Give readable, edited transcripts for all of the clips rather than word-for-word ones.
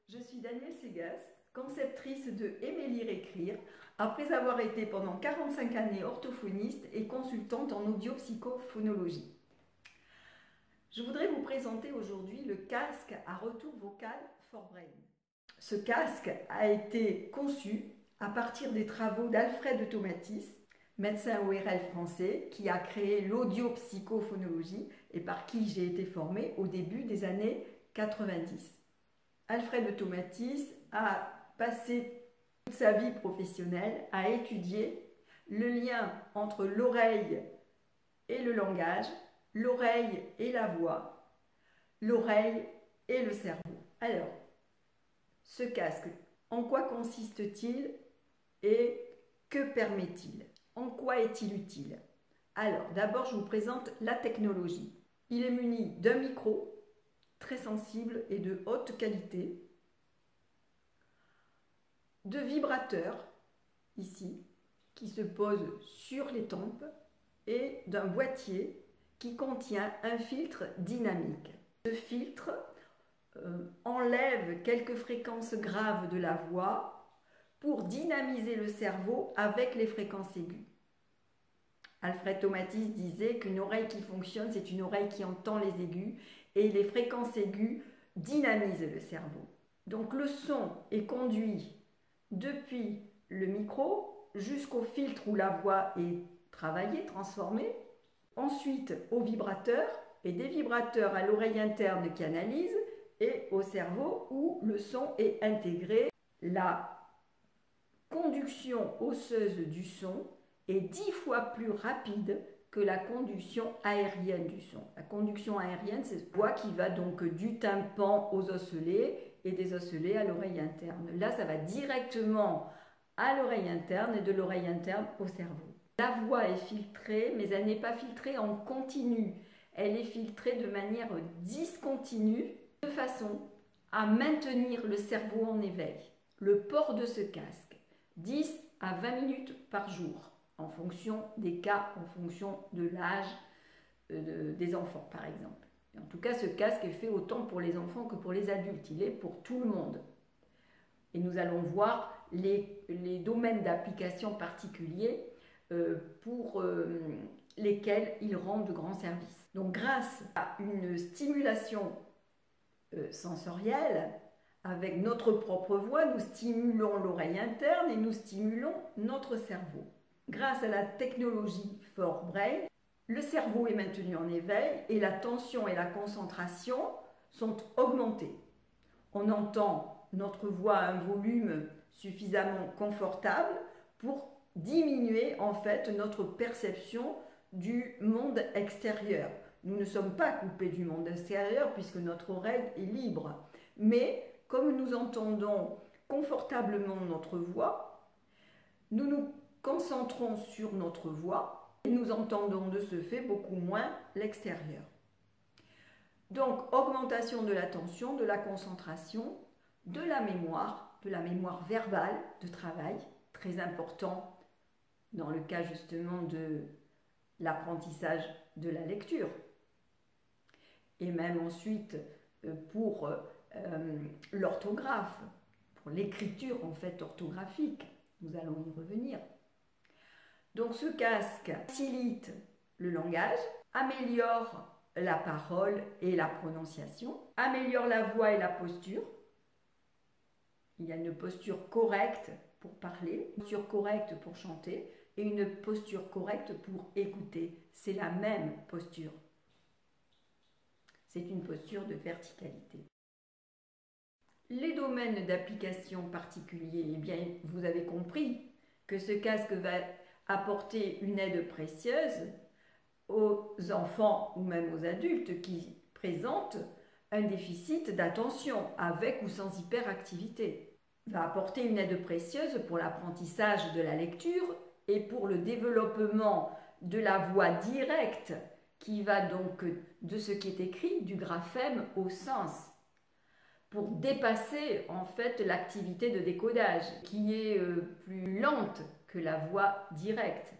Je suis Danielle Segas, conceptrice de Aimer lire écrire, après avoir été pendant 45 années orthophoniste et consultante en audiopsychophonologie. Je voudrais vous présenter aujourd'hui le casque à retour vocal ForBrain. Ce casque a été conçu à partir des travaux d'Alfred Tomatis, médecin ORL français, qui a créé l'audiopsychophonologie et par qui j'ai été formée au début des années 90. Alfred Tomatis a passé toute sa vie professionnelle à étudier le lien entre l'oreille et le langage, l'oreille et la voix, l'oreille et le cerveau. Alors, ce casque, en quoi consiste-t-il et que permet-il? En quoi est-il utile? Alors, d'abord, je vous présente la technologie. Il est muni d'un micro très sensible et de haute qualité, de vibrateurs, ici, qui se posent sur les tempes, et d'un boîtier qui contient un filtre dynamique. Ce filtre enlève quelques fréquences graves de la voix pour dynamiser le cerveau avec les fréquences aiguës. Alfred Tomatis disait qu'une oreille qui fonctionne, c'est une oreille qui entend les aigus, et les fréquences aiguës dynamisent le cerveau. Donc le son est conduit depuis le micro jusqu'au filtre où la voix est travaillée, transformée, ensuite au vibrateur, et des vibrateurs à l'oreille interne qui analysent, et au cerveau où le son est intégré. La conduction osseuse du son est 10 fois plus rapide que la conduction aérienne du son. La conduction aérienne, c'est cette voix qui va donc du tympan aux osselets et des osselets à l'oreille interne. Là, ça va directement à l'oreille interne et de l'oreille interne au cerveau. La voix est filtrée, mais elle n'est pas filtrée en continu. Elle est filtrée de manière discontinue, de façon à maintenir le cerveau en éveil. Le port de ce casque, 10 à 20 minutes par jour, en fonction des cas, en fonction de l'âge des enfants, par exemple. Et en tout cas, ce casque est fait autant pour les enfants que pour les adultes. Il est pour tout le monde. Et nous allons voir les domaines d'application particuliers pour lesquels il rend de grands services. Donc, grâce à une stimulation sensorielle, avec notre propre voix, nous stimulons l'oreille interne et nous stimulons notre cerveau. Grâce à la technologie ForBrain, le cerveau est maintenu en éveil et la tension et la concentration sont augmentées. On entend notre voix à un volume suffisamment confortable pour diminuer en fait notre perception du monde extérieur. Nous ne sommes pas coupés du monde extérieur puisque notre oreille est libre. Mais comme nous entendons confortablement notre voix, nous nous concentrons sur notre voix et nous entendons de ce fait beaucoup moins l'extérieur. Donc, augmentation de l'attention, de la concentration, de la mémoire verbale de travail, très important dans le cas justement de l'apprentissage de la lecture. Et même ensuite pour l'orthographe, pour l'écriture en fait orthographique. Nous allons y revenir. Donc ce casque facilite le langage, améliore la parole et la prononciation, améliore la voix et la posture. Il y a une posture correcte pour parler, une posture correcte pour chanter et une posture correcte pour écouter. C'est la même posture. C'est une posture de verticalité. Les domaines d'application particuliers, eh bien, vous avez compris que ce casque va apporter une aide précieuse aux enfants ou même aux adultes qui présentent un déficit d'attention avec ou sans hyperactivité. Il va apporter une aide précieuse pour l'apprentissage de la lecture et pour le développement de la voix directe qui va donc de ce qui est écrit, du graphème au sens, pour dépasser en fait l'activité de décodage qui est plus lente que la voix directe.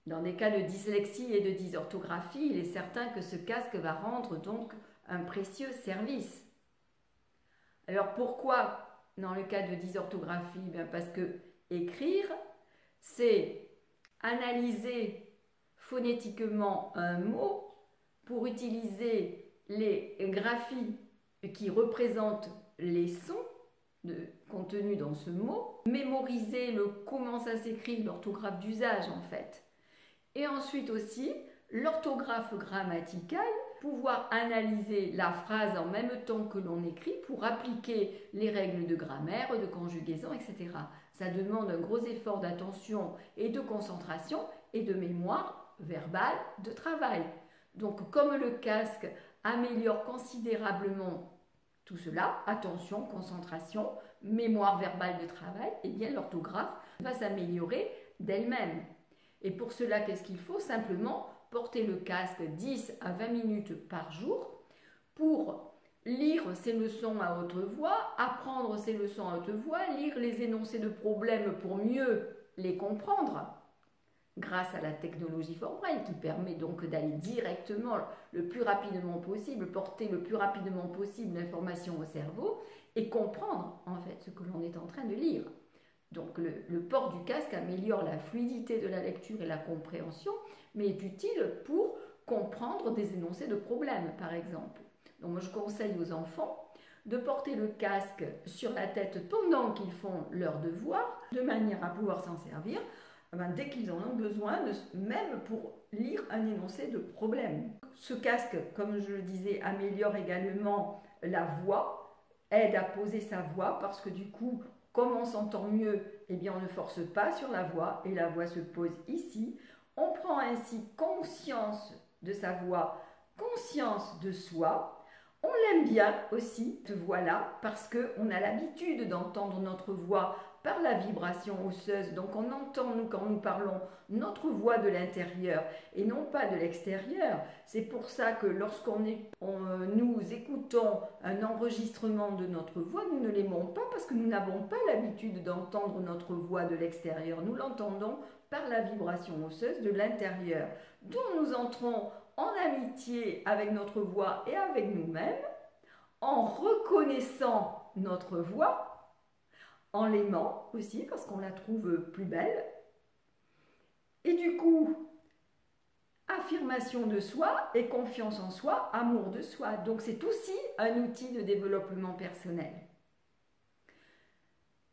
Dans des cas de dyslexie et de dysorthographie, il est certain que ce casque va rendre donc un précieux service. Alors pourquoi dans le cas de dysorthographie? Bien parce que écrire, c'est analyser phonétiquement un mot pour utiliser les graphies qui représentent les sons contenus dans ce mot, mémoriser comment ça s'écrit, l'orthographe d'usage en fait. Et ensuite aussi, l'orthographe grammaticale, pouvoir analyser la phrase en même temps que l'on écrit pour appliquer les règles de grammaire, de conjugaison, etc. Ça demande un gros effort d'attention et de concentration et de mémoire verbale de travail. Donc comme le casque améliore considérablement tout cela, attention, concentration, mémoire verbale de travail, et bien l'orthographe va s'améliorer d'elle-même. Et pour cela, qu'est-ce qu'il faut? Simplement porter le casque 10 à 20 minutes par jour pour lire ses leçons à haute voix, apprendre ses leçons à haute voix, lire les énoncés de problèmes pour mieux les comprendre grâce à la technologie Forbrain qui permet donc d'aller directement le plus rapidement possible, porter le plus rapidement possible l'information au cerveau et comprendre en fait ce que l'on est en train de lire. Donc le port du casque améliore la fluidité de la lecture et la compréhension, mais est utile pour comprendre des énoncés de problèmes, par exemple. Donc moi je conseille aux enfants de porter le casque sur la tête pendant qu'ils font leurs devoirs, de manière à pouvoir s'en servir dès qu'ils en ont besoin, même pour lire un énoncé de problème. Ce casque, comme je le disais, améliore également la voix, aide à poser sa voix, parce que du coup, comme on s'entend mieux, eh bien on ne force pas sur la voix et la voix se pose ici. On prend ainsi conscience de sa voix, conscience de soi. On l'aime bien aussi, cette voix-là, parce qu'on a l'habitude d'entendre notre voix par la vibration osseuse. Donc on entend, nous, quand nous parlons, notre voix de l'intérieur et non pas de l'extérieur. C'est pour ça que nous écoutons un enregistrement de notre voix, nous ne l'aimons pas parce que nous n'avons pas l'habitude d'entendre notre voix de l'extérieur. Nous l'entendons par la vibration osseuse de l'intérieur, dont nous entrons en amitié avec notre voix et avec nous-mêmes, en reconnaissant notre voix, en l'aimant aussi parce qu'on la trouve plus belle. Et du coup, affirmation de soi et confiance en soi, amour de soi. Donc c'est aussi un outil de développement personnel.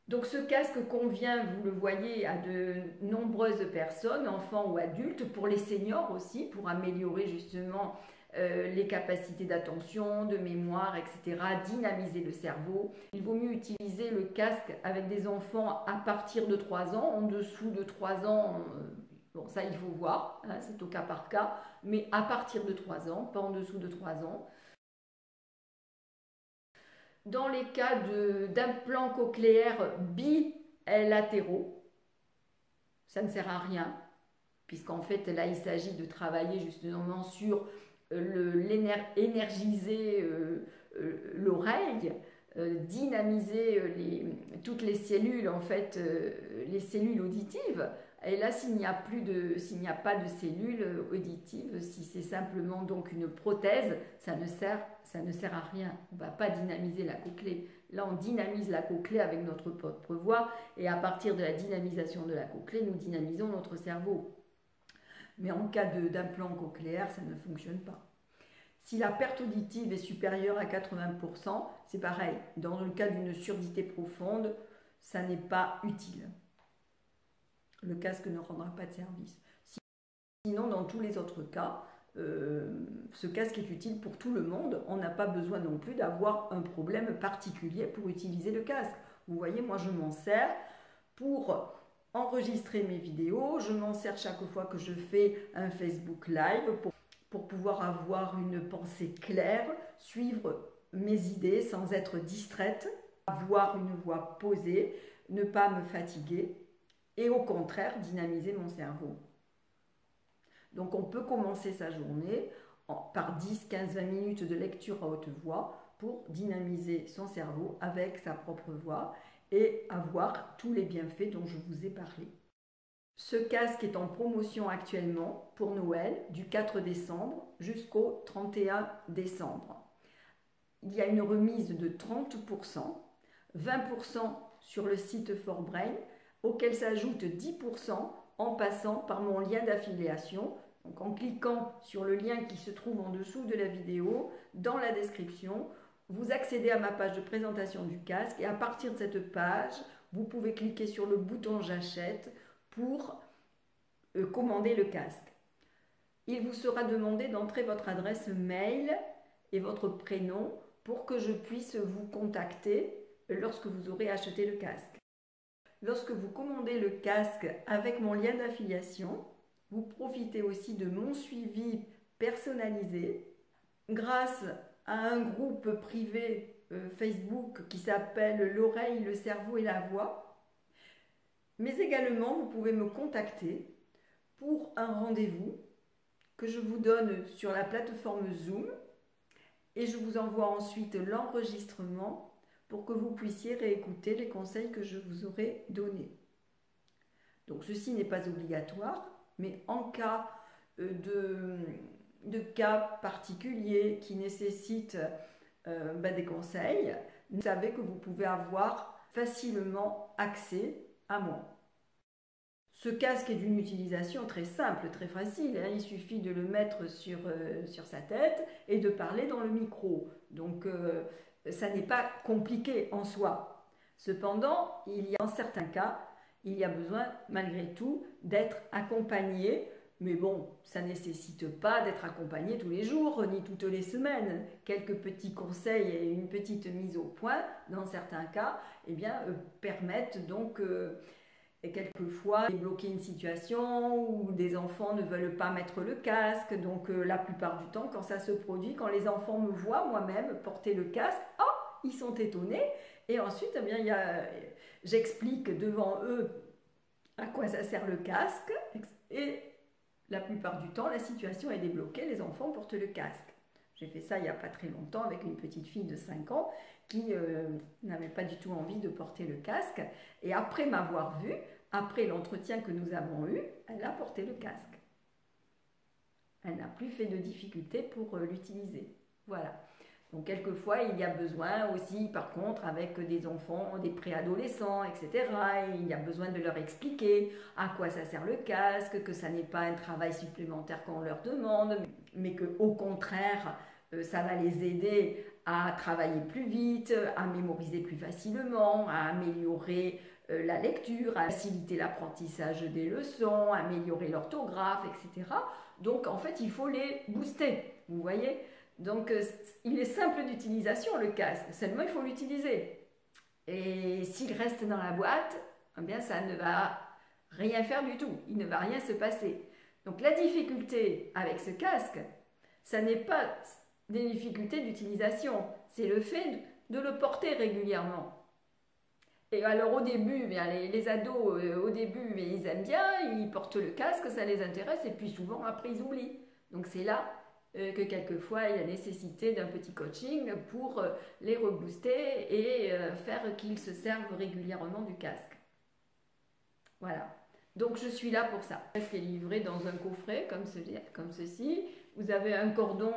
Donc ce casque convient, vous le voyez, à de nombreuses personnes, enfants ou adultes, pour les seniors aussi, pour améliorer justement les capacités d'attention, de mémoire, etc., dynamiser le cerveau. Il vaut mieux utiliser le casque avec des enfants à partir de 3 ans, en dessous de 3 ans, bon ça il faut voir, hein, c'est au cas par cas, mais à partir de 3 ans, pas en dessous de 3 ans. Dans les cas d'implants cochléaires bilatéraux, ça ne sert à rien, puisqu'en fait là il s'agit de travailler justement sur énergiser l'oreille, dynamiser toutes les cellules, en fait, les cellules auditives. Et là, s'il n'y a pas de cellules auditives, si c'est simplement donc une prothèse, ça ne sert à rien. On ne va pas dynamiser la cochlée. Là, on dynamise la cochlée avec notre propre voix, et à partir de la dynamisation de la cochlée, nous dynamisons notre cerveau. Mais en cas d'implant cochléaire, ça ne fonctionne pas. Si la perte auditive est supérieure à 80%, c'est pareil. Dans le cas d'une surdité profonde, ça n'est pas utile. Le casque ne rendra pas de service. Sinon, dans tous les autres cas, ce casque est utile pour tout le monde. On n'a pas besoin non plus d'avoir un problème particulier pour utiliser le casque. Vous voyez, moi je m'en sers pour enregistrer mes vidéos, je m'en sers chaque fois que je fais un Facebook Live pour pouvoir avoir une pensée claire, suivre mes idées sans être distraite, avoir une voix posée, ne pas me fatiguer et au contraire dynamiser mon cerveau. Donc on peut commencer sa journée par 10, 15, 20 minutes de lecture à haute voix pour dynamiser son cerveau avec sa propre voix et avoir tous les bienfaits dont je vous ai parlé. Ce casque est en promotion actuellement pour Noël du 4 décembre jusqu'au 31 décembre. Il y a une remise de 30%, 20% sur le site ForBrain, auquel s'ajoute 10% en passant par mon lien d'affiliation. Donc en cliquant sur le lien qui se trouve en dessous de la vidéo, dans la description, vous accédez à ma page de présentation du casque et à partir de cette page, vous pouvez cliquer sur le bouton j'achète pour commander le casque. Il vous sera demandé d'entrer votre adresse mail et votre prénom pour que je puisse vous contacter lorsque vous aurez acheté le casque. Lorsque vous commandez le casque avec mon lien d'affiliation, vous profitez aussi de mon suivi personnalisé grâce à un groupe privé Facebook qui s'appelle l'oreille, le cerveau et la voix. Mais également, vous pouvez me contacter pour un rendez-vous que je vous donne sur la plateforme Zoom et je vous envoie ensuite l'enregistrement pour que vous puissiez réécouter les conseils que je vous aurai donnés. Donc ceci n'est pas obligatoire, mais en cas de cas particuliers qui nécessitent des conseils, vous savez que vous pouvez avoir facilement accès à moi. Ce casque est d'une utilisation très simple, très facile. Il suffit de le mettre sur sa tête et de parler dans le micro. Donc, ça n'est pas compliqué en soi. Cependant, dans certains cas, il y a besoin, malgré tout, d'être accompagné. Mais bon, ça ne nécessite pas d'être accompagné tous les jours, ni toutes les semaines. Quelques petits conseils et une petite mise au point, dans certains cas, permettent donc... Et quelquefois, débloquer une situation où des enfants ne veulent pas mettre le casque. Donc, la plupart du temps, quand ça se produit, quand les enfants me voient moi-même porter le casque, ils sont étonnés. Et ensuite, j'explique devant eux à quoi ça sert le casque. Et la plupart du temps, la situation est débloquée, les enfants portent le casque. J'ai fait ça il n'y a pas très longtemps avec une petite fille de 5 ans qui n'avait pas du tout envie de porter le casque. Et après m'avoir vue, après l'entretien que nous avons eu, elle a porté le casque. Elle n'a plus fait de difficulté pour l'utiliser. Voilà. Donc quelquefois, il y a besoin aussi, par contre, avec des enfants, des préadolescents, etc., il y a besoin de leur expliquer à quoi ça sert le casque, que ça n'est pas un travail supplémentaire qu'on leur demande, mais qu'au contraire, ça va les aider à travailler plus vite, à mémoriser plus facilement, à améliorer la lecture, à faciliter l'apprentissage des leçons, à améliorer l'orthographe, etc. Donc en fait, il faut les booster, vous voyez ? Donc, il est simple d'utilisation le casque, seulement il faut l'utiliser. Et s'il reste dans la boîte, ça ne va rien faire du tout, il ne va rien se passer. Donc, la difficulté avec ce casque, ça n'est pas des difficultés d'utilisation, c'est le fait de le porter régulièrement. Et alors au début, les ados, au début, ils aiment bien, ils portent le casque, ça les intéresse, et puis souvent après ils oublient. Donc c'est là que quelquefois il y a nécessité d'un petit coaching pour les rebooster et faire qu'ils se servent régulièrement du casque. Voilà. Donc je suis là pour ça. Le casque est livré dans un coffret comme ceci. Vous avez un cordon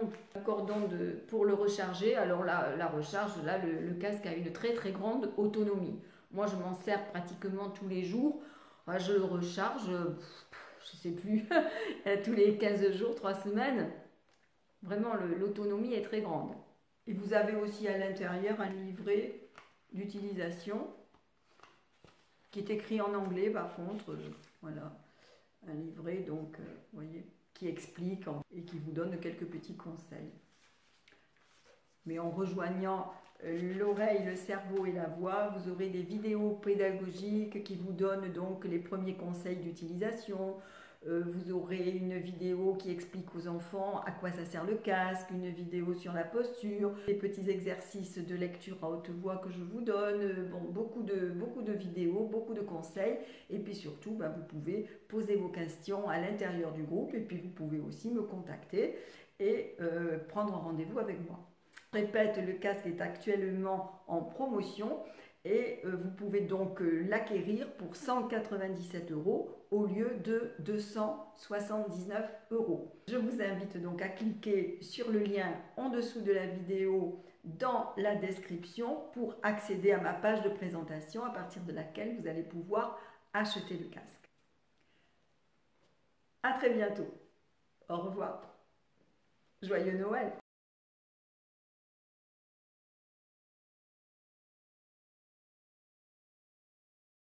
pour le recharger. Alors la recharge, là le casque a une très très grande autonomie. Moi je m'en sers pratiquement tous les jours. Je le recharge, je ne sais plus, tous les 15 jours, 3 semaines. Vraiment, l'autonomie est très grande. Et vous avez aussi à l'intérieur un livret d'utilisation qui est écrit en anglais par contre. Voilà, un livret donc, vous voyez, qui explique et qui vous donne quelques petits conseils. Mais en rejoignant l'oreille, le cerveau et la voix, vous aurez des vidéos pédagogiques qui vous donnent donc les premiers conseils d'utilisation. Vous aurez une vidéo qui explique aux enfants à quoi ça sert le casque, une vidéo sur la posture, des petits exercices de lecture à haute voix que je vous donne, beaucoup de vidéos, beaucoup de conseils, et puis surtout vous pouvez poser vos questions à l'intérieur du groupe et puis vous pouvez aussi me contacter et prendre rendez-vous avec moi. Je répète, le casque est actuellement en promotion et vous pouvez donc l'acquérir pour 197 € au lieu de 279 €. Je vous invite donc à cliquer sur le lien en dessous de la vidéo dans la description pour accéder à ma page de présentation à partir de laquelle vous allez pouvoir acheter le casque. À très bientôt. Au revoir. Joyeux Noël!